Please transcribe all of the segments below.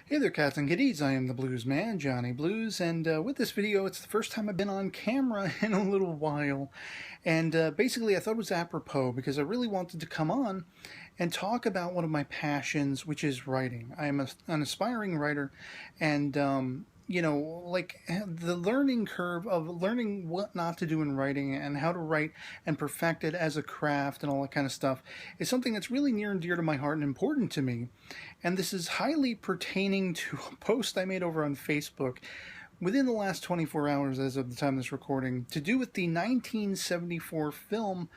Hey there, cats and kitties. I am the Blues Man, Johnny Blues, and with this video, it's the first time I've been on camera in a little while. And basically, I thought it was apropos because I really wanted to come on and talk about one of my passions, which is writing. I am an aspiring writer, and like the learning curve of learning what not to do in writing and how to write and perfect it as a craft and all that kind of stuff is something that's really near and dear to my heart and important to me. And this is highly pertaining to a post I made over on Facebook within the last 24 hours as of the time of this recording, to do with the 1974 film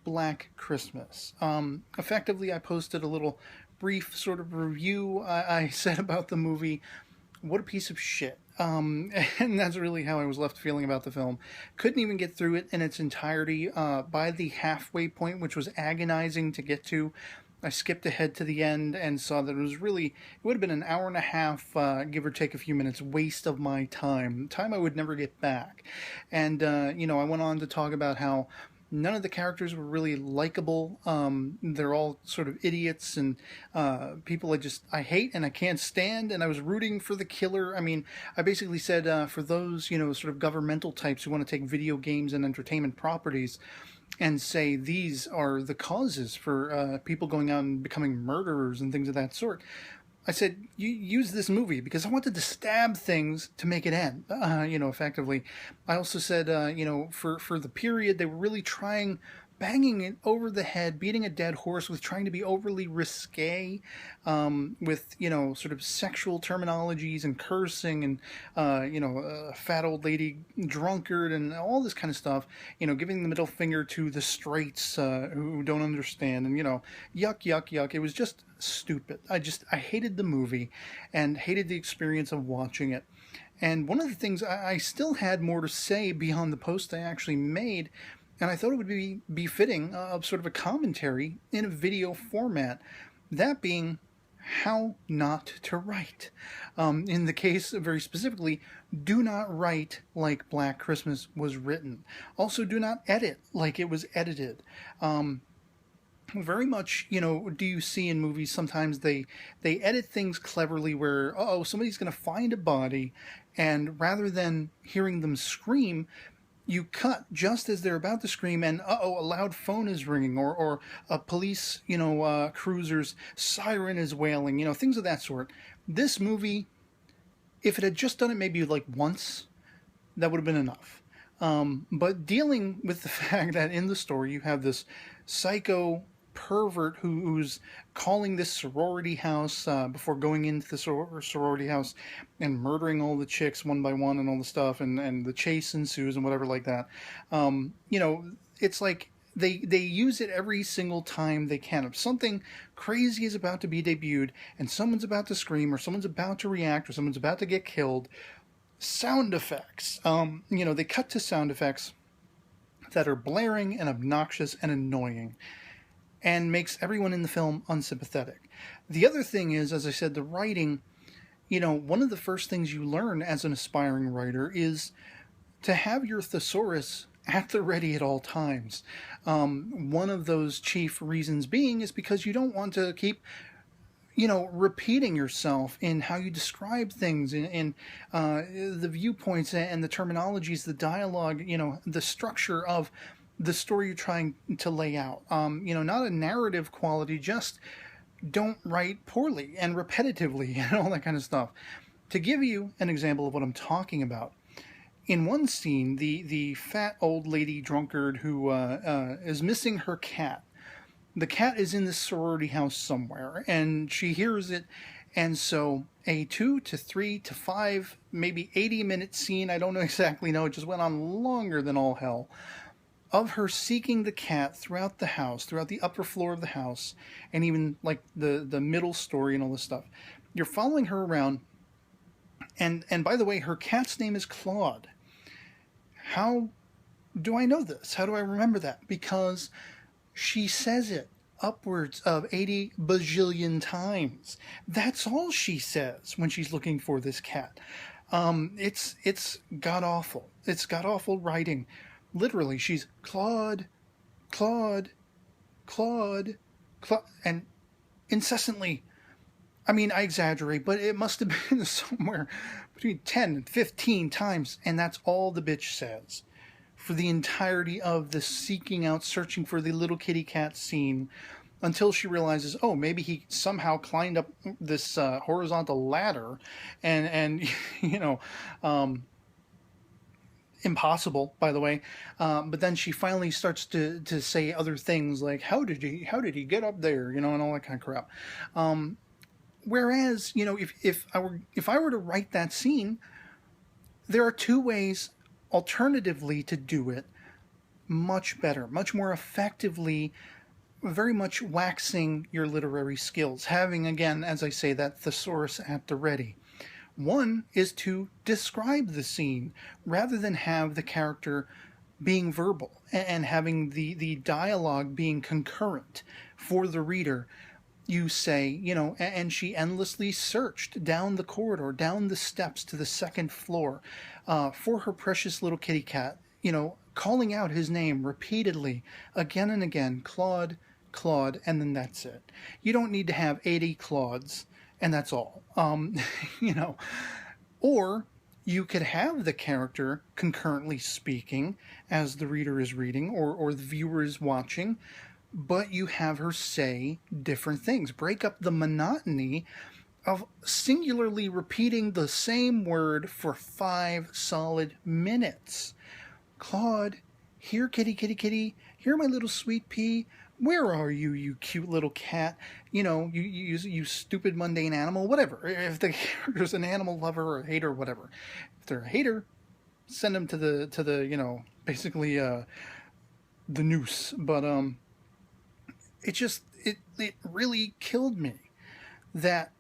Black Christmas. Effectively, I posted a little brief sort of review I said about the movie. What a piece of shit. And that's really how I was left feeling about the film. Couldn't even get through it in its entirety. By the halfway point, which was agonizing to get to, I skipped ahead to the end and saw that it would have been an hour and a half, give or take a few minutes, waste of my time I would never get back. And, I went on to talk about how none of the characters were really likable. They're all sort of idiots and people I hate and I can't stand, and I was rooting for the killer. I mean, I basically said for those, sort of governmental types who want to take video games and entertainment properties and say these are the causes for people going out and becoming murderers and things of that sort. I said, you use this movie because I wanted to stab things to make it end, effectively. I also said, for the period, they were really banging it over the head, beating a dead horse with trying to be overly risque, with, sort of sexual terminologies and cursing and, a fat old lady drunkard and all this kind of stuff, giving the middle finger to the straights who don't understand and, yuck, yuck, yuck. It was just stupid. I hated the movie and hated the experience of watching it. And one of the things I still had more to say beyond the post I actually made, and I thought it would be befitting of sort of a commentary in a video format, that being how not to write. In the case, very specifically, do not write like Black Christmas was written. Also, do not edit like it was edited. Very much, do you see in movies sometimes they edit things cleverly where, somebody's going to find a body, and rather than hearing them scream, you cut just as they're about to scream, and a loud phone is ringing, or a police, cruiser's siren is wailing, things of that sort. This movie, if it had just done it maybe like once, that would have been enough. But dealing with the fact that in the story you have this psycho pervert who's calling this sorority house before going into the sorority house and murdering all the chicks one by one and all the stuff, and the chase ensues and whatever like that. It's like they use it every single time they can. If something crazy is about to be debuted and someone's about to scream or someone's about to react or someone's about to get killed, sound effects. They cut to sound effects that are blaring and obnoxious and annoying, and makes everyone in the film unsympathetic. The other thing is, as I said, the writing. One of the first things you learn as an aspiring writer is to have your thesaurus at the ready at all times. One of those chief reasons being is because you don't want to keep repeating yourself in how you describe things, in the viewpoints and the terminologies, the dialogue, the structure of the story you're trying to lay out. Not a narrative quality, just don't write poorly and repetitively and all that kind of stuff. To give you an example of what I'm talking about, in one scene, the fat old lady drunkard who is missing her cat. The cat is in this sorority house somewhere, and she hears it, and so a 2 to 3 to 5, maybe 80-minute scene, I don't exactly know, it just went on longer than all hell, of her seeking the cat throughout the house, throughout the upper floor of the house, and even like the middle story and all this stuff. You're following her around, and by the way, her cat's name is Claude. How do I know this? How do I remember that? Because she says it upwards of 80 bajillion times. That's all she says when she's looking for this cat. It's god-awful. It's god-awful writing. Literally, she's Claude, Claude, Claude, Claude, and incessantly I mean, I exaggerate, but it must have been somewhere between 10 and 15 times, and that's all the bitch says for the entirety of the seeking out, searching for the little kitty cat scene, until she realizes, oh, maybe he somehow climbed up this horizontal ladder, and you know, um, impossible, by the way. But then she finally starts to say other things like, how did he get up there, and all that kind of crap. Whereas, if I were to write that scene, there are two ways alternatively to do it much better, much more effectively, very much waxing your literary skills, having, again, as I say, that thesaurus at the ready. One is to describe the scene rather than have the character being verbal and having the dialogue being concurrent for the reader. You say, and she endlessly searched down the corridor, down the steps to the second floor for her precious little kitty cat, calling out his name repeatedly, again and again, Claude, Claude, and then that's it. You don't need to have 80 Claudes, and that's all. you know, or you could have the character concurrently speaking as the reader is reading or the viewer is watching, but you have her say different things. Break up the monotony of singularly repeating the same word for 5 solid minutes. Claude, here, kitty, kitty, kitty, here, my little sweet pea. Where are you, you cute little cat? You stupid mundane animal, whatever. If the character's an animal lover or a hater, whatever. If they're a hater, send them to the basically the noose. But it really killed me that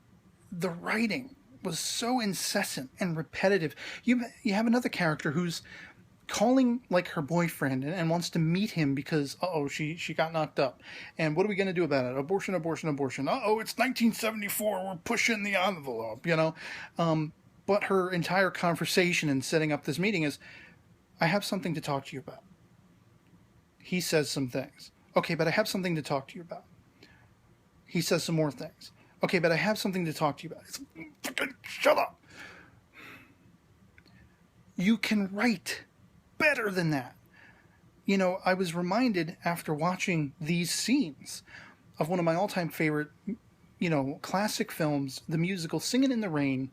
the writing was so incessant and repetitive. You have another character who's calling like her boyfriend and wants to meet him because she got knocked up, and what are we going to do about it? Abortion, abortion, abortion. It's 1974, we're pushing the envelope, but her entire conversation in setting up this meeting is, I have something to talk to you about. He says some things. Okay, but I have something to talk to you about. He says some more things. Okay, but I have something to talk to you about. It's fucking shut up. You can write better than that. I was reminded after watching these scenes of one of my all-time favorite, classic films, the musical Singin' in the Rain,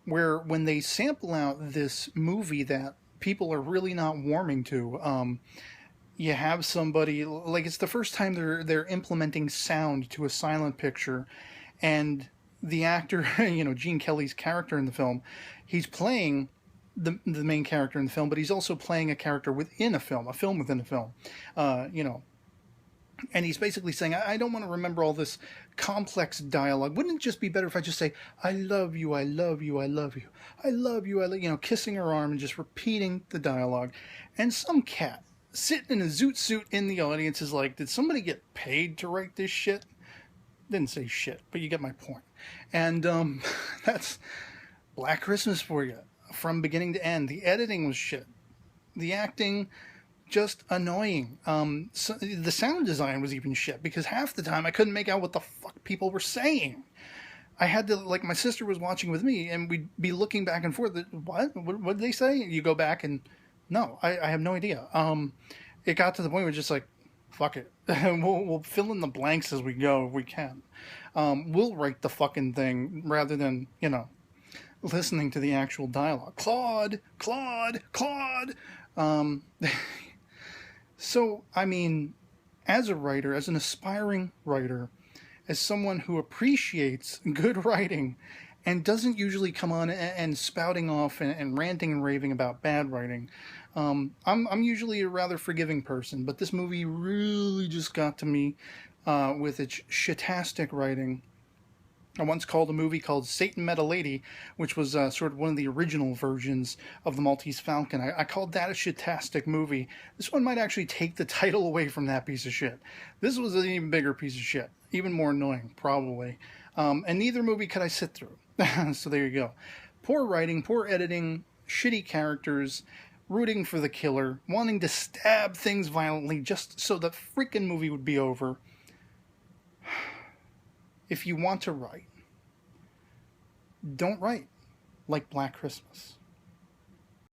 where when they sample out this movie that people are really not warming to, you have somebody, like, it's the first time they're implementing sound to a silent picture, and the actor, Gene Kelly's character in the film, he's playing the main character in the film, but he's also playing a character within a film within a film, and he's basically saying, I don't want to remember all this complex dialogue. Wouldn't it just be better if I just say, I love you, I love you, I love you, I love you, I love you, kissing her arm and just repeating the dialogue. And some cat sitting in a zoot suit in the audience is like, did somebody get paid to write this shit? Didn't say shit, but you get my point. And that's Black Christmas for you. From beginning to end. The editing was shit. The acting, just annoying. So the sound design was even shit, because half the time I couldn't make out what the fuck people were saying. I had to, like, my sister was watching with me, and we'd be looking back and forth. What did they say? You go back and, no, I have no idea. It got to the point where just like, fuck it. we'll fill in the blanks as we go if we can. We'll write the fucking thing rather than, listening to the actual dialogue. Claude, Claude, Claude. So, I mean, as a writer, as an aspiring writer, as someone who appreciates good writing and doesn't usually come on and spouting off and ranting and raving about bad writing, I'm usually a rather forgiving person, but this movie really just got to me with its shitastic writing. I once called a movie called Satan Met a Lady, which was sort of one of the original versions of The Maltese Falcon. I called that a shitastic movie. This one might actually take the title away from that piece of shit. This was an even bigger piece of shit. Even more annoying, probably. And neither movie could I sit through. So there you go. Poor writing, poor editing, shitty characters, rooting for the killer, wanting to stab things violently just so the freaking movie would be over. If you want to write, don't write like Black Christmas.